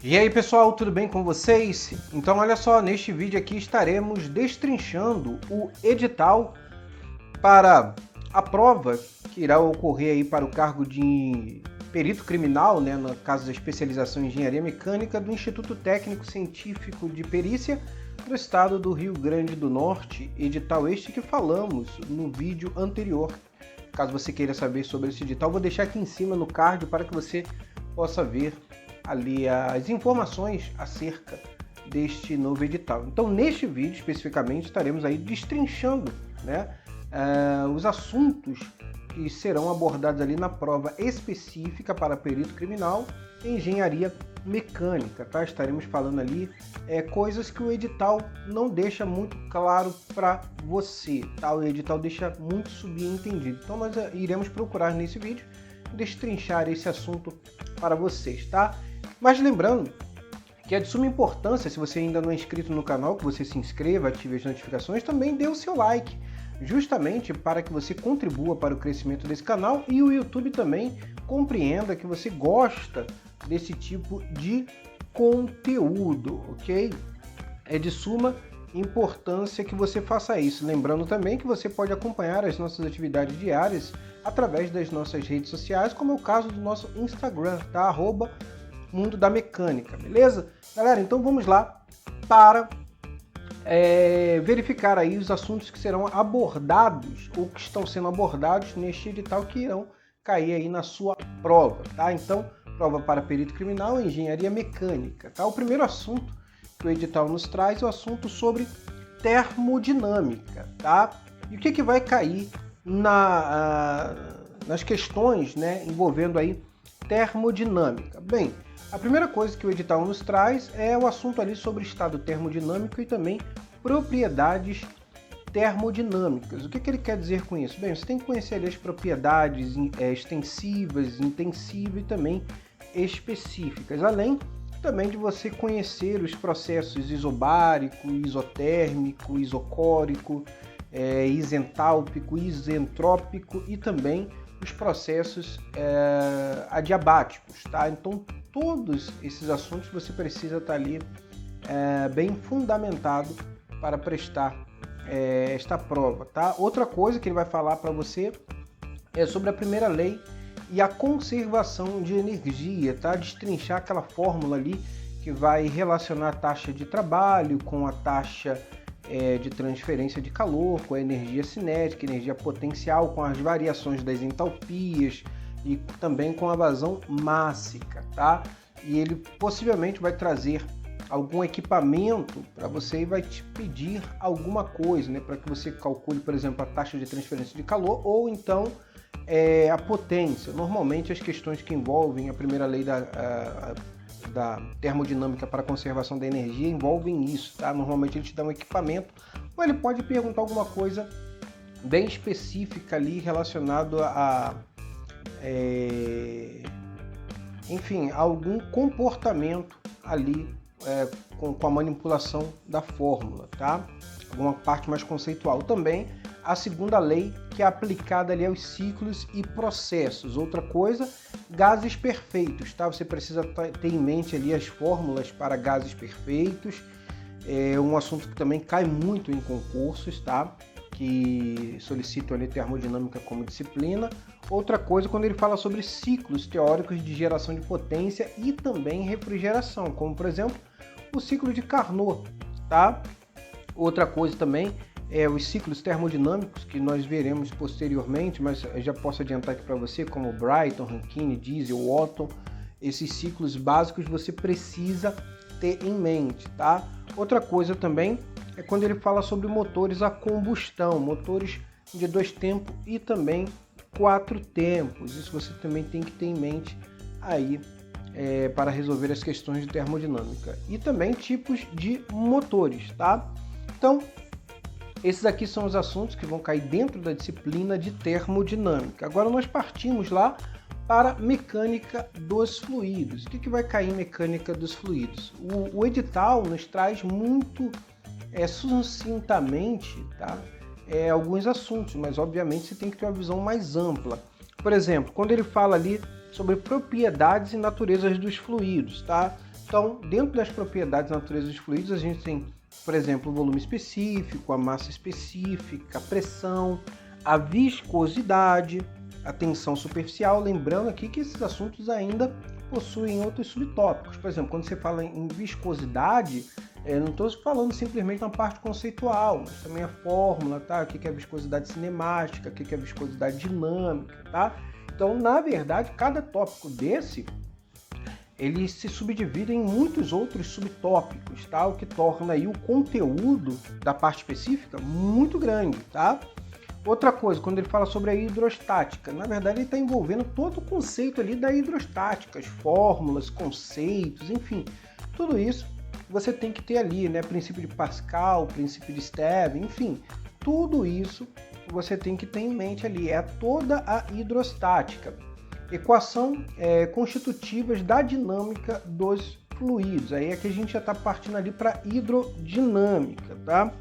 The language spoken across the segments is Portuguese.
E aí pessoal, tudo bem com vocês? Então olha só, neste vídeo aqui estaremos destrinchando o edital para a prova que irá ocorrer aí para o cargo de perito criminal, né, no caso da especialização em engenharia mecânica do Instituto Técnico Científico de Perícia do Estado do Rio Grande do Norte, edital este que falamos no vídeo anterior. Caso você queira saber sobre esse edital, vou deixar aqui em cima no card para que você possa ver ali as informações acerca deste novo edital. Então, neste vídeo especificamente, estaremos aí destrinchando, né, os assuntos que serão abordados ali na prova específica para perito criminal em engenharia mecânica, tá? Estaremos falando ali coisas que o edital não deixa muito claro para você, tá? O edital deixa muito subentendido. Então, nós iremos procurar nesse vídeo destrinchar esse assunto para vocês, tá? Mas lembrando que é de suma importância, se você ainda não é inscrito no canal, que você se inscreva, ative as notificações, também dê o seu like, justamente para que você contribua para o crescimento desse canal e o YouTube também compreenda que você gosta desse tipo de conteúdo, ok? É de suma importância que você faça isso. Lembrando também que você pode acompanhar as nossas atividades diárias através das nossas redes sociais, como é o caso do nosso Instagram, tá? @Mundo da Mecânica, beleza? Galera, então vamos lá para verificar aí os assuntos que serão abordados ou que estão sendo abordados neste edital que irão cair aí na sua prova, tá? Então, prova para perito criminal em engenharia mecânica, tá? O primeiro assunto que o edital nos traz é o assunto sobre termodinâmica, tá? E o que vai cair nas questões, né, envolvendo aí termodinâmica? Bem, a primeira coisa que o edital nos traz é o assunto ali sobre estado termodinâmico e também propriedades termodinâmicas. O que ele quer dizer com isso? Bem, você tem que conhecer ali as propriedades extensivas, intensivas e também específicas, além também de você conhecer os processos isobárico, isotérmico, isocórico, isentálpico, isentrópico e também os processos adiabáticos, tá? Então, todos esses assuntos você precisa estar ali bem fundamentado para prestar esta prova, tá? Outra coisa que ele vai falar para você é sobre a primeira lei e a conservação de energia, tá? Destrinchar aquela fórmula ali que vai relacionar a taxa de trabalho com a taxa de transferência de calor, com a energia cinética, energia potencial, com as variações das entalpias e também com a vazão mássica, tá? E ele possivelmente vai trazer algum equipamento para você e vai te pedir alguma coisa, né? Para que você calcule, por exemplo, a taxa de transferência de calor ou então a potência. Normalmente as questões que envolvem a primeira lei da termodinâmica para a conservação da energia envolvem isso, tá? Normalmente ele te dá um equipamento ou ele pode perguntar alguma coisa bem específica ali relacionado enfim, algum comportamento ali com a manipulação da fórmula, tá? Alguma parte mais conceitual. Também a segunda lei que é aplicada ali aos ciclos e processos. Outra coisa, gases perfeitos, tá? Você precisa ter em mente ali as fórmulas para gases perfeitos. É um assunto que também cai muito em concursos, tá? Que solicitam ali termodinâmica como disciplina. Outra coisa, quando ele fala sobre ciclos teóricos de geração de potência e também refrigeração, como por exemplo o ciclo de Carnot, tá? Outra coisa também é os ciclos termodinâmicos que nós veremos posteriormente, mas eu já posso adiantar aqui para você, como Brighton, Rankine, Diesel, Otto. Esses ciclos básicos você precisa ter em mente, tá? Outra coisa também é quando ele fala sobre motores a combustão, motores de 2 tempos e também 4 tempos. Isso você também tem que ter em mente aí para resolver as questões de termodinâmica. E também tipos de motores, tá? Então, esses aqui são os assuntos que vão cair dentro da disciplina de termodinâmica. Agora nós partimos lá para mecânica dos fluidos. O que vai cair em mecânica dos fluidos? O edital nos traz muito sucintamente, tá? Alguns assuntos, mas obviamente você tem que ter uma visão mais ampla. Por exemplo, quando ele fala ali sobre propriedades e naturezas dos fluidos, tá? Então, dentro das propriedades da natureza dos fluidos, a gente tem, por exemplo, o volume específico, a massa específica, a pressão, a viscosidade, a tensão superficial. Lembrando aqui que esses assuntos ainda possuem outros subtópicos. Por exemplo, quando você fala em viscosidade, não estou falando simplesmente na parte conceitual, mas também a fórmula, tá? O que é a viscosidade cinemática, o que é a viscosidade dinâmica, tá? Então, na verdade, cada tópico desse, ele se subdivide em muitos outros subtópicos, tá? O que torna aí o conteúdo da parte específica muito grande, tá? Outra coisa, quando ele fala sobre a hidrostática, na verdade ele está envolvendo todo o conceito ali da hidrostática, as fórmulas, conceitos, enfim, tudo isso você tem que ter ali, né? Princípio de Pascal, princípio de Steve, enfim, tudo isso você tem que ter em mente ali, é toda a hidrostática. Equação constitutivas da dinâmica dos fluidos, aí é que a gente já está partindo ali para hidrodinâmica, tá?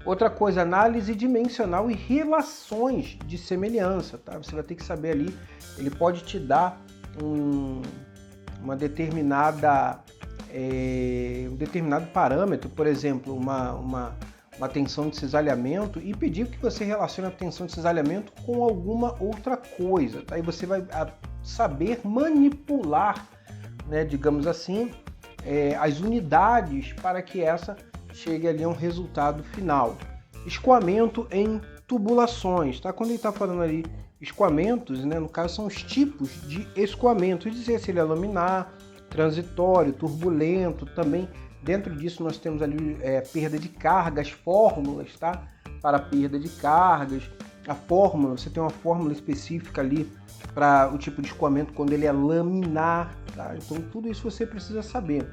Outra coisa, análise dimensional e relações de semelhança, tá? Você vai ter que saber ali, ele pode te dar um determinado parâmetro, por exemplo, uma tensão de cisalhamento e pedir que você relacione a tensão de cisalhamento com alguma outra coisa, tá? E você vai saber manipular, né, digamos assim, as unidades para que essa chegue ali a um resultado final. Escoamento em tubulações, tá? Quando ele está falando ali escoamentos, né, no caso são os tipos de escoamento, dizer se ele é laminar, transitório, turbulento, também dentro disso nós temos ali perda de carga, as fórmulas, tá? Para perda de cargas, a fórmula, você tem uma fórmula específica ali para o tipo de escoamento quando ele é laminar, tá? Então tudo isso você precisa saber.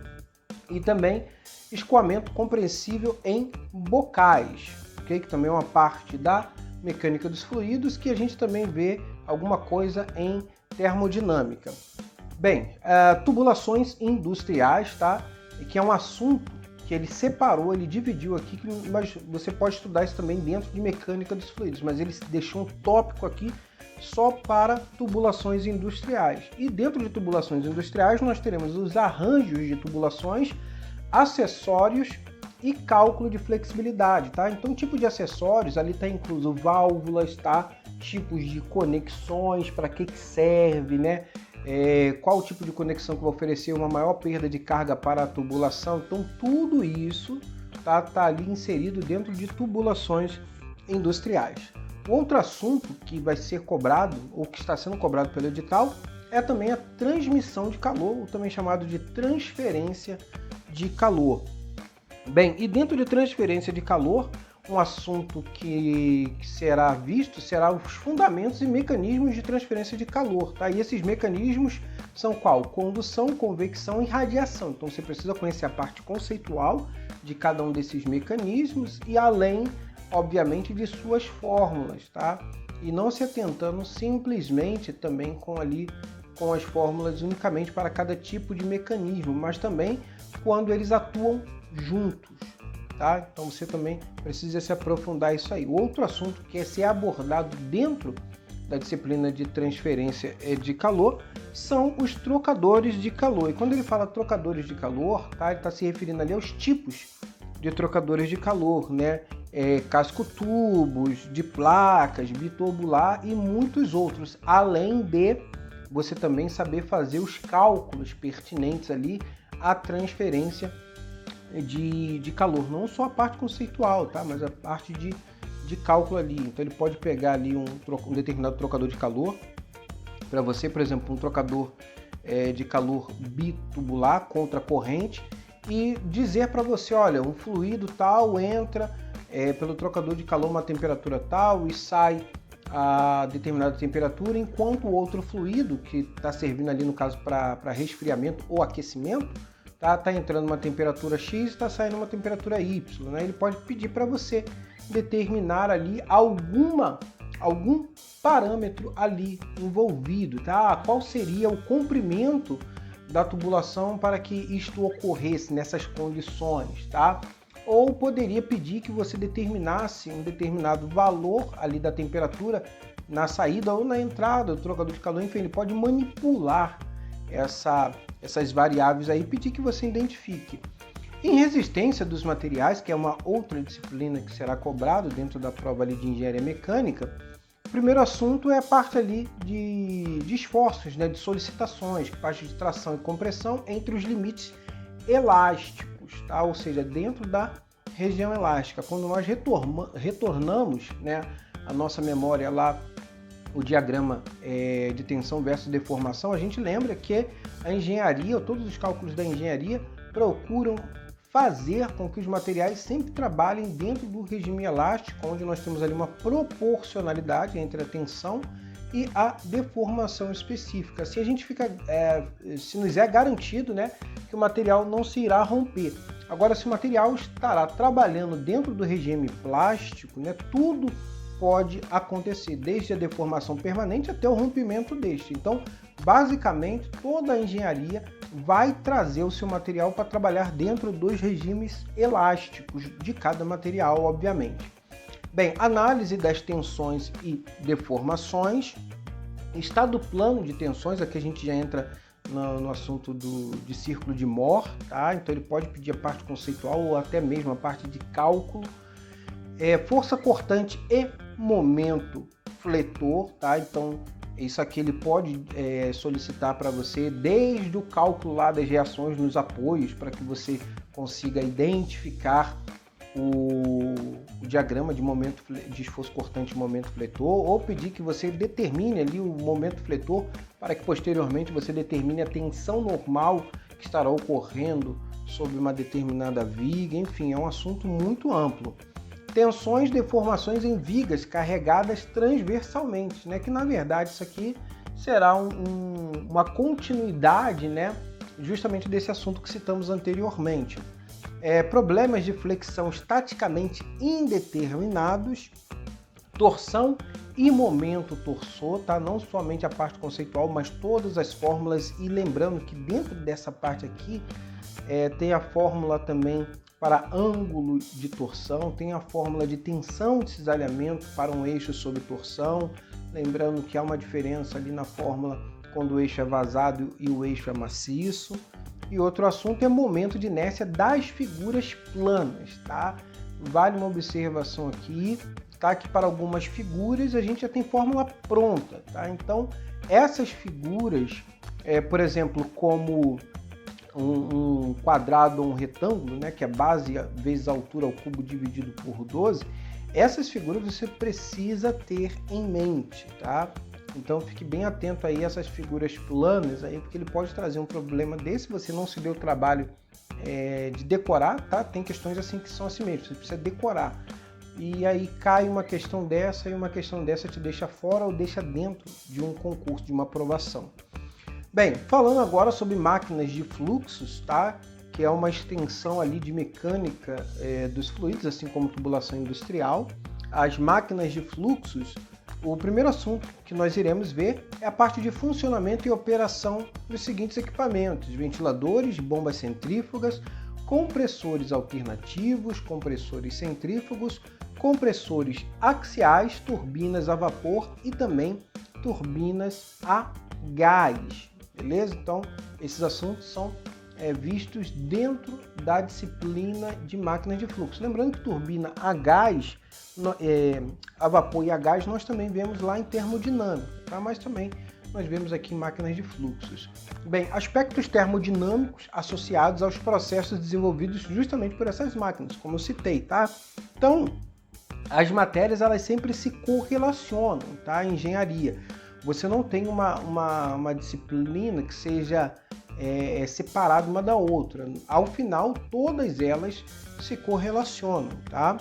E também escoamento compreensível em bocais, okay? Que também é uma parte da mecânica dos fluidos que a gente também vê alguma coisa em termodinâmica. Bem, tubulações industriais, tá? Que é um assunto que ele separou, ele dividiu aqui, mas você pode estudar isso também dentro de mecânica dos fluidos, mas ele deixou um tópico aqui só para tubulações industriais. E dentro de tubulações industriais nós teremos os arranjos de tubulações, acessórios e cálculo de flexibilidade, tá? Então, tipo de acessórios, ali está incluso válvulas, tá? Tipos de conexões, para que serve, né? Qual o tipo de conexão que vai oferecer uma maior perda de carga para a tubulação. Então, tudo isso tá ali inserido dentro de tubulações industriais. Outro assunto que vai ser cobrado, ou que está sendo cobrado pelo edital, é também a transmissão de calor, ou também chamado de transferência de calor. Bem, e dentro de transferência de calor, um assunto que será visto será os fundamentos e mecanismos de transferência de calor, tá? E esses mecanismos são qual? Condução, convecção e radiação. Então você precisa conhecer a parte conceitual de cada um desses mecanismos e além, obviamente, de suas fórmulas, tá? E não se atentando simplesmente também com as fórmulas unicamente para cada tipo de mecanismo, mas também quando eles atuam juntos. Tá? Então você também precisa se aprofundar isso aí. Outro assunto que é ser abordado dentro da disciplina de transferência de calor são os trocadores de calor. E quando ele fala trocadores de calor, tá? Ele está se referindo ali aos tipos de trocadores de calor, né? Casco-tubos, de placas, bitubular e muitos outros, além de você também saber fazer os cálculos pertinentes ali à transferência de calor, não só a parte conceitual, tá? Mas a parte de cálculo ali. Então ele pode pegar ali um determinado trocador de calor para você, por exemplo, um trocador de calor bitubular contra corrente e dizer para você, olha, um fluido tal entra pelo trocador de calor uma temperatura tal e sai a determinada temperatura, enquanto o outro fluido que está servindo ali no caso para resfriamento ou aquecimento tá entrando uma temperatura X e está saindo uma temperatura Y, né? Ele pode pedir para você determinar ali algum parâmetro ali envolvido, tá? Qual seria o comprimento da tubulação para que isto ocorresse nessas condições, tá? Ou poderia pedir que você determinasse um determinado valor ali da temperatura na saída ou na entrada do trocador de calor, enfim, ele pode manipular essas variáveis aí, pedir que você identifique. Em resistência dos materiais, que é uma outra disciplina que será cobrado dentro da prova ali de engenharia mecânica, o primeiro assunto é a parte ali de esforços, né, de solicitações, parte de tração e compressão entre os limites elásticos, tá? Ou seja, dentro da região elástica. Quando nós retornamos, né, a nossa memória lá, o diagrama de tensão versus deformação, a gente lembra que a engenharia, ou todos os cálculos da engenharia, procuram fazer com que os materiais sempre trabalhem dentro do regime elástico, onde nós temos ali uma proporcionalidade entre a tensão e a deformação específica. Assim a gente fica, se nos é garantido, né, que o material não se irá romper. Agora, se o material estará trabalhando dentro do regime plástico, né, tudo pode acontecer, desde a deformação permanente até o rompimento deste. Então, basicamente, toda a engenharia vai trazer o seu material para trabalhar dentro dos regimes elásticos de cada material, obviamente. Bem, análise das tensões e deformações, estado plano de tensões, aqui a gente já entra no assunto de círculo de Mohr, tá? Então ele pode pedir a parte conceitual ou até mesmo a parte de cálculo. Força cortante e momento fletor, tá? Então isso aqui ele pode solicitar para você desde o cálculo lá das reações nos apoios, para que você consiga identificar o diagrama de esforço cortante e momento fletor, ou pedir que você determine ali o momento fletor para que posteriormente você determine a tensão normal que estará ocorrendo sobre uma determinada viga. Enfim, é um assunto muito amplo. Tensões, deformações em vigas carregadas transversalmente, né? Que na verdade isso aqui será uma continuidade, né? Justamente desse assunto que citamos anteriormente. Problemas de flexão estaticamente indeterminados, torção e momento torsor, tá? Não somente a parte conceitual, mas todas as fórmulas. E lembrando que dentro dessa parte aqui tem a fórmula também para ângulo de torção, tem a fórmula de tensão de cisalhamento para um eixo sob torção. Lembrando que há uma diferença ali na fórmula quando o eixo é vazado e o eixo é maciço. E outro assunto é momento de inércia das figuras planas, tá? Vale uma observação aqui, tá? Que para algumas figuras a gente já tem fórmula pronta, tá? Então, essas figuras, por exemplo, como um quadrado ou um retângulo, né? Que é base vezes a altura ao cubo dividido por 12, essas figuras você precisa ter em mente, tá? Então fique bem atento aí a essas figuras planas aí, porque ele pode trazer um problema desse se você não se deu o trabalho de decorar, tá? Tem questões assim que são assim mesmo, você precisa decorar. E aí cai uma questão dessa e uma questão dessa te deixa fora ou deixa dentro de um concurso, de uma aprovação. Bem, falando agora sobre máquinas de fluxos, tá? Que é uma extensão ali de mecânica dos fluidos, assim como tubulação industrial. As máquinas de fluxos, o primeiro assunto que nós iremos ver é a parte de funcionamento e operação dos seguintes equipamentos: ventiladores, bombas centrífugas, compressores alternativos, compressores centrífugos, compressores axiais, turbinas a vapor e também turbinas a gás. Beleza? Então, esses assuntos são vistos dentro da disciplina de máquinas de fluxo. Lembrando que turbina a gás, a vapor e a gás nós também vemos lá em termodinâmica, tá? Mas também nós vemos aqui em máquinas de fluxos. Bem, aspectos termodinâmicos associados aos processos desenvolvidos justamente por essas máquinas, como eu citei, tá? Então, as matérias elas sempre se correlacionam, tá? Em engenharia. Você não tem uma disciplina que seja separada uma da outra. Ao final, todas elas se correlacionam, tá?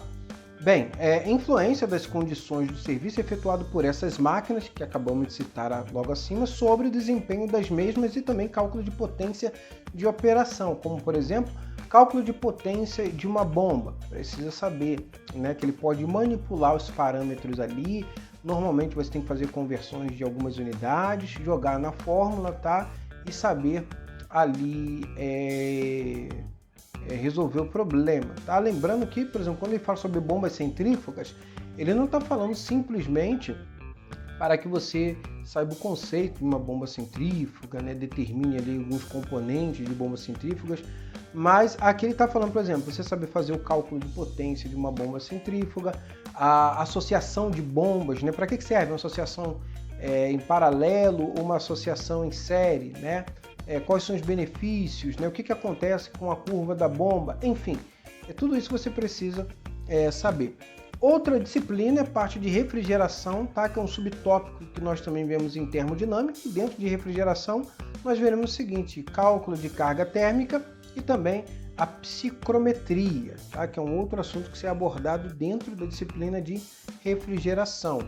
Bem, influência das condições do serviço efetuado por essas máquinas, que acabamos de citar logo acima, sobre o desempenho das mesmas e também cálculo de potência de operação, como, por exemplo, cálculo de potência de uma bomba. Precisa saber, né, que ele pode manipular os parâmetros ali. Normalmente você tem que fazer conversões de algumas unidades, jogar na fórmula, tá? E saber ali resolver o problema, tá? Lembrando que, por exemplo, quando ele fala sobre bombas centrífugas, ele não está falando simplesmente para que você saiba o conceito de uma bomba centrífuga, né? Determine ali alguns componentes de bombas centrífugas, mas aqui ele está falando, por exemplo, você saber fazer o cálculo de potência de uma bomba centrífuga, a associação de bombas, né? Para que serve uma associação em paralelo ou uma associação em série, né? Quais são os benefícios, né? O que acontece com a curva da bomba, enfim, tudo isso você precisa saber. Outra disciplina é a parte de refrigeração, tá? Que é um subtópico que nós também vemos em termodinâmica. E dentro de refrigeração, nós veremos o seguinte: cálculo de carga térmica e também a psicrometria, tá? Que é um outro assunto que será abordado dentro da disciplina de refrigeração.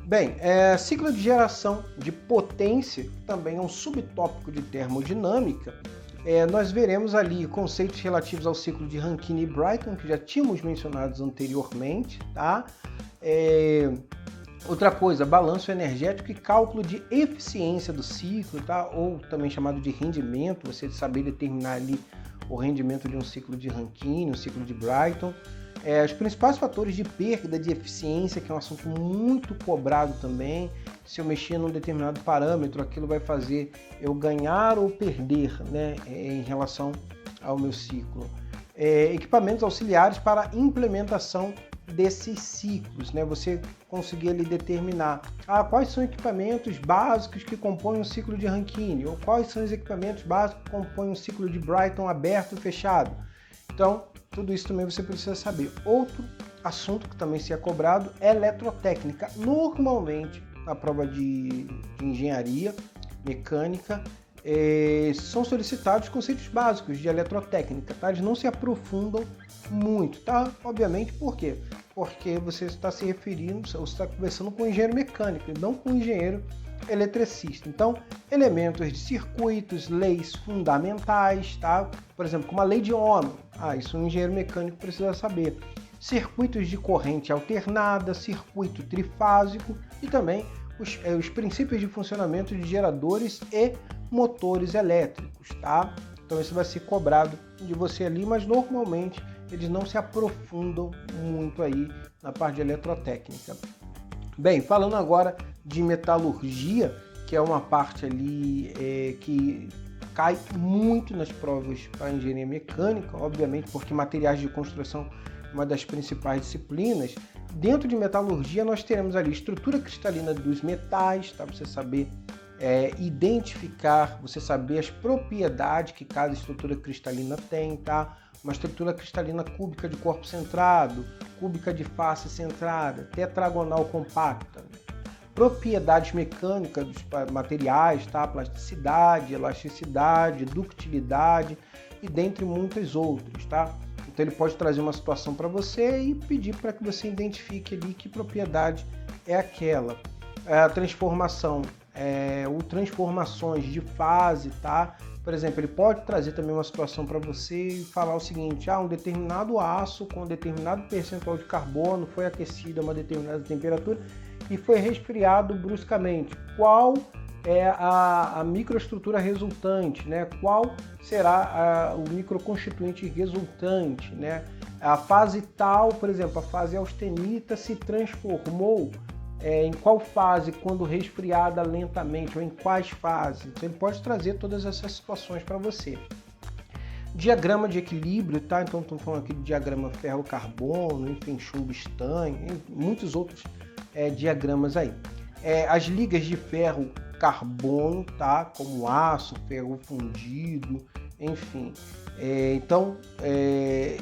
Bem, ciclo de geração de potência também é um subtópico de termodinâmica. Nós veremos ali conceitos relativos ao ciclo de Rankine e Brayton, que já tínhamos mencionados anteriormente, tá? Outra coisa, balanço energético e cálculo de eficiência do ciclo, tá? Ou também chamado de rendimento, você saber determinar ali o rendimento de um ciclo de Rankine, um ciclo de Brayton. Os principais fatores de perda de eficiência, que é um assunto muito cobrado também. Se eu mexer num determinado parâmetro, aquilo vai fazer eu ganhar ou perder, né, em relação ao meu ciclo. Equipamentos auxiliares para implementação desses ciclos, né? Você conseguir ali determinar quais são equipamentos básicos que compõem um ciclo de Rankine, ou quais são os equipamentos básicos que compõem um ciclo de Brayton aberto e fechado. Então, tudo isso também você precisa saber. Outro assunto que também se é cobrado é eletrotécnica. Normalmente, na prova de engenharia mecânica, são solicitados conceitos básicos de eletrotécnica, tá? Eles não se aprofundam muito, tá? Obviamente, por quê? Porque você está se referindo, você está conversando com um engenheiro mecânico e não com um engenheiro eletricista. Então, elementos de circuitos, leis fundamentais, tá? Por exemplo, como a lei de Ohm. Isso um engenheiro mecânico precisa saber. Circuitos de corrente alternada, circuito trifásico e também os princípios de funcionamento de geradores e motores elétricos, tá? Então isso vai ser cobrado de você ali, mas normalmente eles não se aprofundam muito aí na parte de eletrotécnica. Bem, falando agora de metalurgia, que é uma parte ali que cai muito nas provas para engenharia mecânica, obviamente porque materiais de construção é uma das principais disciplinas. Dentro de metalurgia nós teremos ali estrutura cristalina dos metais, tá? Você saber identificar, você saber as propriedades que cada estrutura cristalina tem, tá? Uma estrutura cristalina cúbica de corpo centrado, cúbica de face centrada, tetragonal compacta. Propriedades mecânicas dos materiais, tá? Plasticidade, elasticidade, ductilidade e dentre muitas outras, tá? Então ele pode trazer uma situação para você e pedir para que você identifique ali que propriedade é aquela. A transformação ou transformações de fase, tá? Por exemplo, ele pode trazer também uma situação para você e falar o seguinte: um determinado aço com um determinado percentual de carbono foi aquecido a uma determinada temperatura e foi resfriado bruscamente. Qual é a microestrutura resultante, né? Qual será o microconstituinte resultante, né? A fase tal, por exemplo, a fase austenita se transformou em qual fase quando resfriada lentamente, ou em quais fases. Então ele pode trazer todas essas situações para você. Diagrama de equilíbrio, tá? Então estamos falando aqui de diagrama ferro-carbono, enfim, chumbo-estanho, muitos outros diagramas aí. As ligas de ferro-carbono, tá? Como aço, ferro fundido, enfim. Então,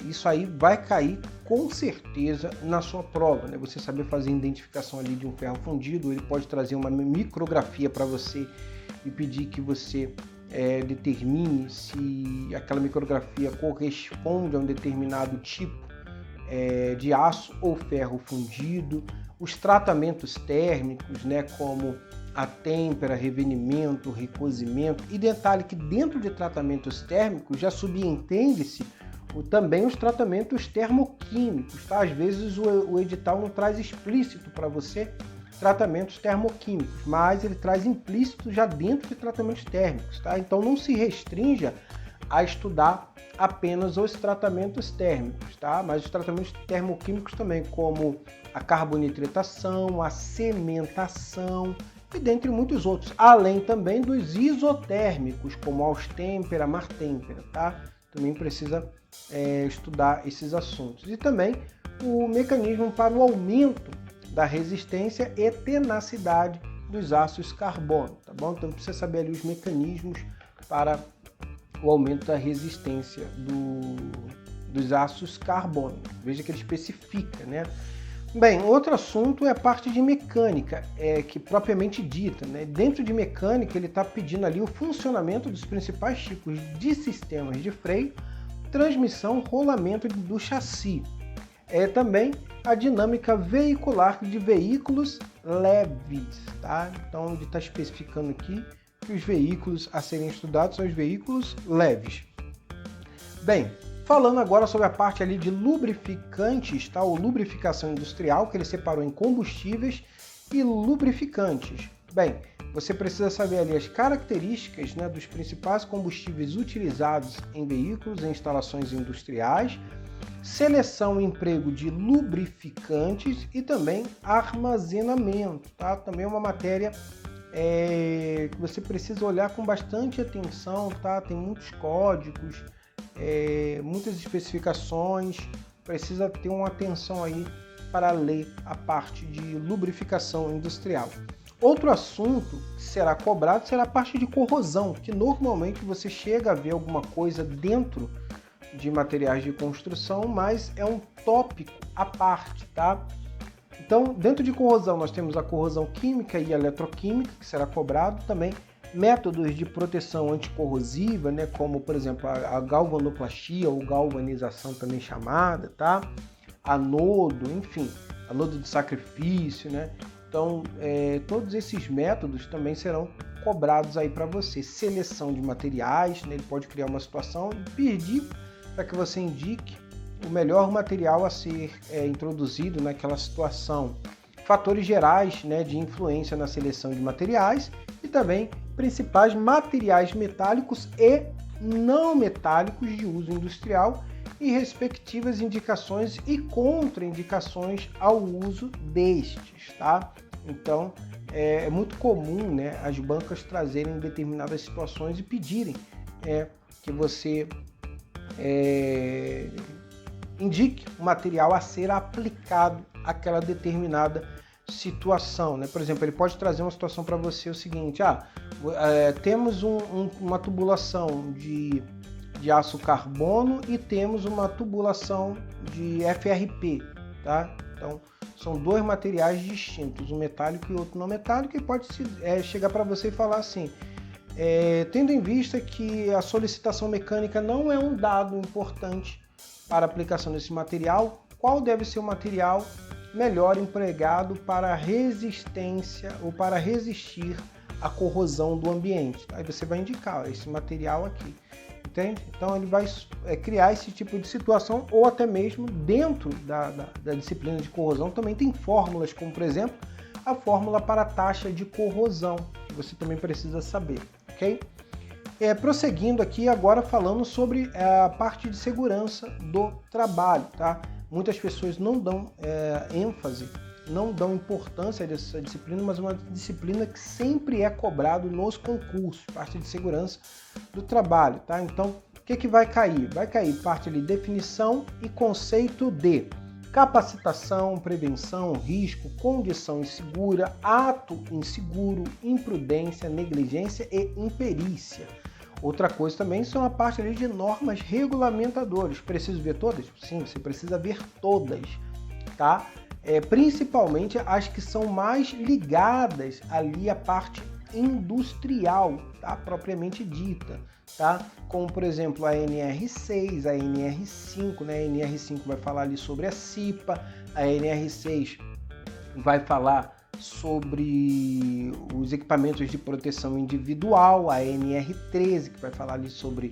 isso aí vai cair com certeza na sua prova, né? Você saber fazer a identificação ali de um ferro fundido, ele pode trazer uma micrografia para você e pedir que você determine se aquela micrografia corresponde a um determinado tipo de aço ou ferro fundido. Os tratamentos térmicos, né, como a têmpera, revenimento, recozimento, e detalhe que dentro de tratamentos térmicos já subentende-se também os tratamentos termoquímicos, tá? Às vezes o edital não traz explícito para você tratamentos termoquímicos, mas ele traz implícito já dentro de tratamentos térmicos, tá? Então não se restrinja a estudar apenas os tratamentos térmicos, tá? Mas os tratamentos termoquímicos também, como a carbonitratação, a cementação e dentre muitos outros, além também dos isotérmicos, como Austempera, Martempera, tá? Também precisa estudar esses assuntos. E também o mecanismo para o aumento da resistência e tenacidade dos ácidos carbono, tá bom? Então precisa saber ali os mecanismos para o aumento da resistência dos ácidos carbono. Veja que ele especifica, né? Bem, outro assunto é a parte de mecânica, que propriamente dita, né? Dentro de mecânica ele está pedindo ali o funcionamento dos principais tipos de sistemas de freio, transmissão, rolamento do chassi. Também a dinâmica veicular de veículos leves, tá? Então ele está especificando aqui que os veículos a serem estudados são os veículos leves. Bem, falando agora sobre a parte ali de lubrificantes, tá? Ou lubrificação industrial, que ele separou em combustíveis e lubrificantes. Bem, você precisa saber ali as características, né, dos principais combustíveis utilizados em veículos e instalações industriais, seleção e emprego de lubrificantes e também armazenamento, tá? Também é uma matéria que você precisa olhar com bastante atenção, tá? Tem muitos códigos, muitas especificações, precisa ter uma atenção aí para ler a parte de lubrificação industrial. Outro assunto que será cobrado será a parte de corrosão, que normalmente você chega a ver alguma coisa dentro de materiais de construção, mas é um tópico à parte, tá? Então, dentro de corrosão, nós temos a corrosão química e eletroquímica, que será cobrado também, métodos de proteção anticorrosiva, né, como, por exemplo, a galvanoplastia ou galvanização também chamada, tá? Anodo, enfim, anodo de sacrifício, né? Então, todos esses métodos também serão cobrados aí para você. Seleção de materiais, né? Ele pode criar uma situação e pedir para que você indique o melhor material a ser introduzido naquela situação. Fatores gerais, né, de influência na seleção de materiais e também principais materiais metálicos e não metálicos de uso industrial e respectivas indicações e contraindicações ao uso destes, tá? Então, é muito comum, né, as bancas trazerem determinadas situações e pedirem que você indique o material a ser aplicado àquela determinada situação, né? Por exemplo, ele pode trazer uma situação para você o seguinte: temos uma tubulação de aço carbono e temos uma tubulação de FRP, tá? Então, são dois materiais distintos, um metálico e outro não metálico, e pode chegar para você e falar assim: tendo em vista que a solicitação mecânica não é um dado importante para a aplicação desse material, qual deve ser o material melhor empregado para resistência ou para resistir à corrosão do ambiente? Aí você vai indicar esse material aqui, entende? Então ele vai criar esse tipo de situação, ou até mesmo dentro da disciplina de corrosão também tem fórmulas, como por exemplo a fórmula para a taxa de corrosão, que você também precisa saber, ok? Prosseguindo aqui agora falando sobre a parte de segurança do trabalho, tá? Muitas pessoas não dão ênfase, não dão importância a essa disciplina, mas é uma disciplina que sempre é cobrado nos concursos, parte de segurança do trabalho, tá? Então, o que vai cair? Vai cair parte de definição e conceito de capacitação, prevenção, risco, condição insegura, ato inseguro, imprudência, negligência e imperícia. Outra coisa também são a parte ali de normas regulamentadoras. Preciso ver todas? Sim, você precisa ver todas, tá? Principalmente as que são mais ligadas ali à parte industrial, tá? Propriamente dita, tá? Como, por exemplo, a NR6, a NR5, né? A NR5 vai falar ali sobre a CIPA, a NR6 vai falar sobre os equipamentos de proteção individual, a NR13, que vai falar ali sobre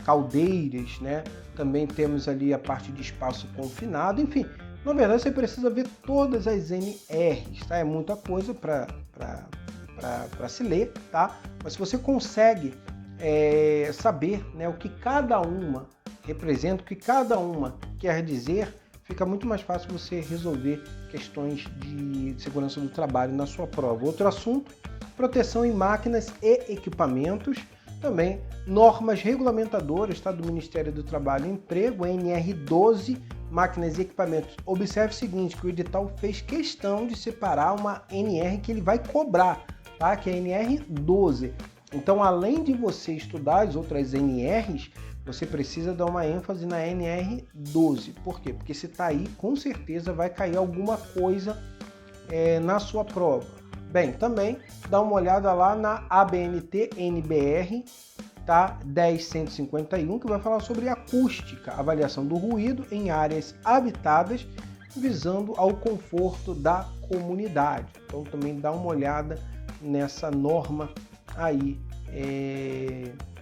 caldeiras, né? Também temos ali a parte de espaço confinado, enfim. Na verdade, você precisa ver todas as NRs, tá? É muita coisa para se ler, tá? Mas se você consegue saber, né, o que cada uma representa, o que cada uma quer dizer, fica muito mais fácil você resolver questões de segurança do trabalho na sua prova. Outro assunto, proteção em máquinas e equipamentos, também normas regulamentadoras, tá, do Ministério do Trabalho e Emprego, NR12, máquinas e equipamentos. Observe o seguinte, que o edital fez questão de separar uma NR que ele vai cobrar, tá, que é a NR12. Então, além de você estudar as outras NRs, você precisa dar uma ênfase na NR12. Por quê? Porque se está aí, com certeza vai cair alguma coisa na sua prova. Bem, também dá uma olhada lá na ABNT-NBR, tá? 10151, que vai falar sobre acústica, avaliação do ruído em áreas habitadas, visando ao conforto da comunidade. Então, também dá uma olhada nessa norma aí,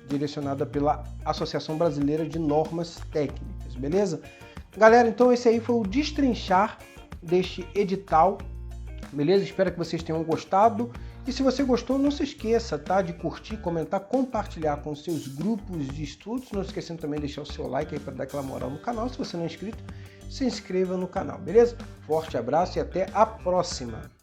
direcionada pela Associação Brasileira de Normas Técnicas, beleza? Galera, então esse aí foi o destrinchar deste edital, beleza? Espero que vocês tenham gostado. E se você gostou, não se esqueça, tá, de curtir, comentar, compartilhar com seus grupos de estudos. Não esquecendo também de deixar o seu like aí para dar aquela moral no canal. Se você não é inscrito, se inscreva no canal, beleza? Forte abraço e até a próxima!